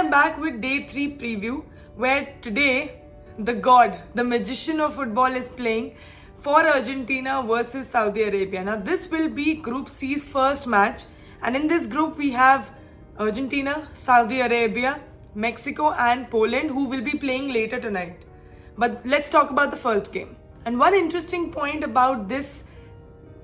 I'm back with day 3 preview, where today the god, the magician of football is playing for Argentina versus Saudi Arabia. Now this will be Group C's first match, and in this group we have Argentina, Saudi Arabia, Mexico and Poland, who will be playing later tonight. But let's talk about the first game. And one interesting point about this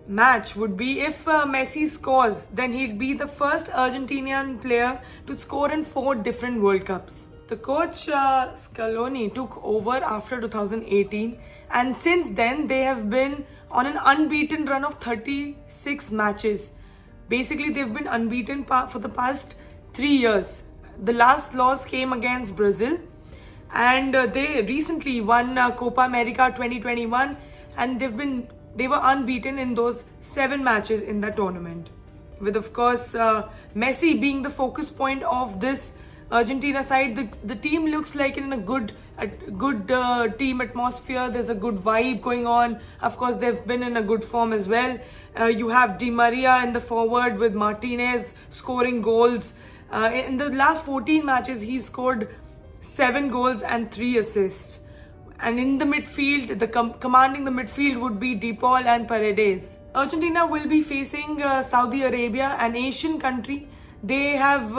match would be if Messi scores, then he'd be the first Argentinian player to score in 4 different World Cups. The coach Scaloni took over after 2018, and since then they have been on an unbeaten run of 36 matches. Basically, they've been unbeaten for the past 3 years. The last loss came against Brazil, and they recently won Copa America 2021, and they were unbeaten in those 7 matches in that tournament. With of course Messi being the focus point of this Argentina side, the team looks like in a good team atmosphere. There's a good vibe going on. Of course, they've been in a good form as well. You have Di Maria in the forward with Martinez scoring goals. In the last 14 matches, he's scored 7 goals and 3 assists. And in the midfield, commanding the midfield would be De Paul and Paredes. Argentina will be facing Saudi Arabia, an Asian country. They have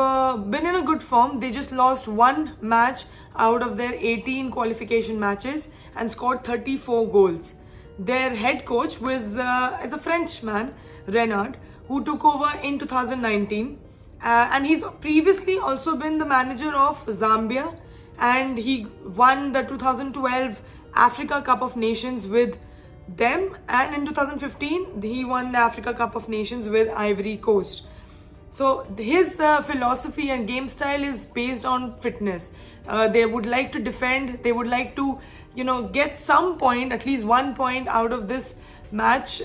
been in a good form. They just lost 1 match out of their 18 qualification matches and scored 34 goals. Their head coach is a Frenchman, Renard, who took over in 2019. And he's previously also been the manager of Zambia, and he won the 2012 Africa Cup of Nations with them, and in 2015 he won the Africa Cup of Nations with Ivory Coast. So his philosophy and game style is based on fitness. They would like to defend, they would like to get some point, at least 1 point out of this match,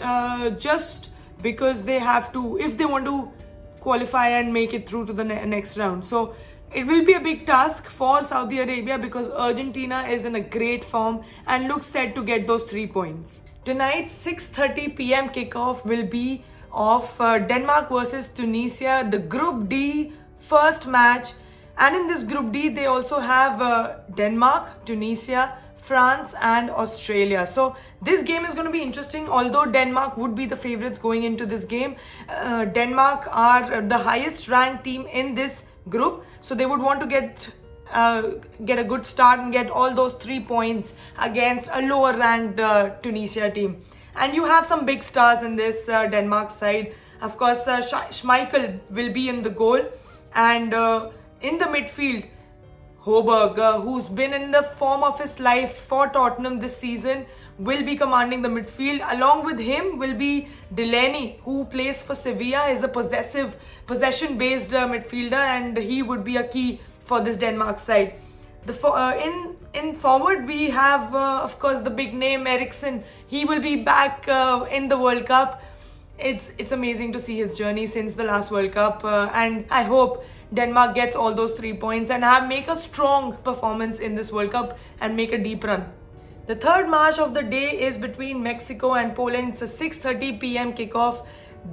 just because they have to, if they want to qualify and make it through to the next round. So it will be a big task for Saudi Arabia because Argentina is in a great form and looks set to get those 3 points. Tonight's 6:30 p.m. kickoff will be of Denmark versus Tunisia, the Group D first match. And in this Group D, they also have Denmark, Tunisia, France and Australia. So this game is going to be interesting. Although Denmark would be the favorites going into this game, Denmark are the highest ranked team in this group, so they would want to get a good start and get all those 3 points against a lower ranked Tunisia team. And you have some big stars in this Denmark side. Of course, Schmeichel will be in the goal, and in the midfield, Højbjerg, who's been in the form of his life for Tottenham this season, will be commanding the midfield. Along with him will be Delaney, who plays for Sevilla, is a possession-based midfielder, and he would be a key for this Denmark side. In forward, we have, of course, the big name Eriksen. He will be back in the World Cup. It's amazing to see his journey since the last World Cup, and I hope Denmark gets all those 3 points and make a strong performance in this World Cup and make a deep run. The third match of the day is between Mexico and Poland. It's a 6:30 p.m. kickoff.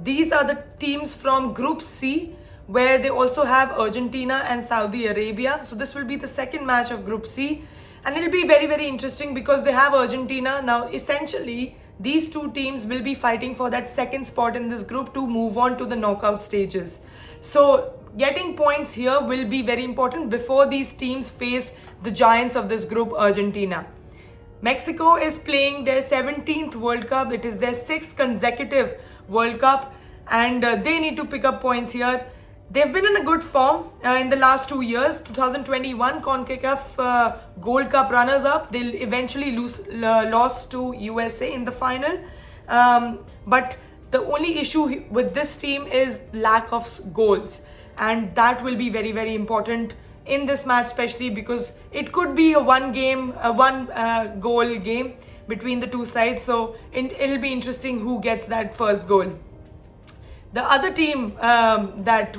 These are the teams from Group C, where they also have Argentina and Saudi Arabia. So this will be the second match of Group C, and it'll be very, very interesting because they have Argentina. Now, essentially, these 2 teams will be fighting for that second spot in this group to move on to the knockout stages. So getting points here will be very important before these teams face the giants of this group, Argentina. Mexico is playing their 17th World Cup. It is their 6th consecutive World Cup, and they need to pick up points here. They've been in a good form in the last 2 years. 2021 CONCACAF Gold Cup runners-up. They'll eventually lost to USA in the final. But the only issue with this team is lack of goals. And that will be very, very important in this match, especially because it could be a one goal game between the 2 sides. So it'll be interesting who gets that first goal. The other team that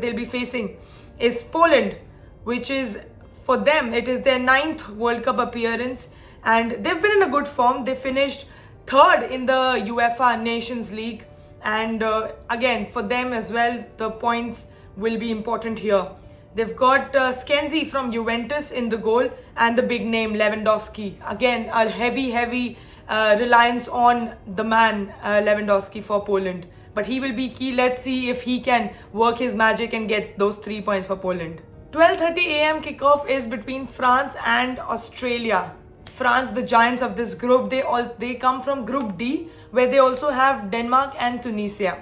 they'll be facing is Poland, which is, for them, it is their 9th World Cup appearance, and they've been in a good form. They finished 3rd in the UEFA Nations League, and again, for them as well, the points will be important here. They've got Skenzi from Juventus in the goal and the big name Lewandowski. Again, a heavy reliance on the man Lewandowski for Poland. But he will be key. Let's see if he can work his magic and get those 3 points for Poland. 12:30 a.m. kickoff is between France and Australia. France, the giants of this group, they come from Group D, where they also have Denmark and Tunisia.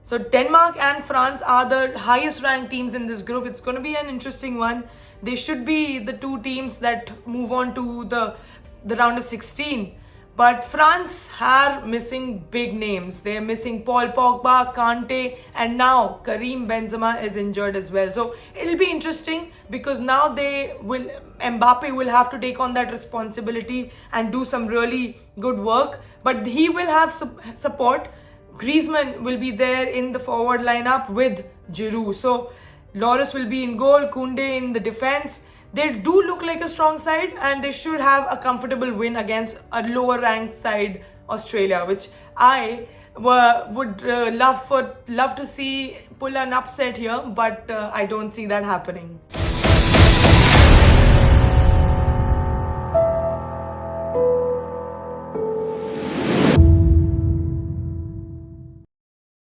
So Denmark and France are the highest ranked teams in this group. It's going to be an interesting one. They should be the two teams that move on to the round of 16. But France are missing big names. They're missing Paul Pogba, Kante, and now Karim Benzema is injured as well. So it'll be interesting because now Mbappe will have to take on that responsibility and do some really good work. But he will have support. Griezmann will be there in the forward lineup with Giroud. So Loris will be in goal, Koundé in the defense. They do look like a strong side and they should have a comfortable win against a lower ranked side, Australia, which I would love to see pull an upset here, but I don't see that happening.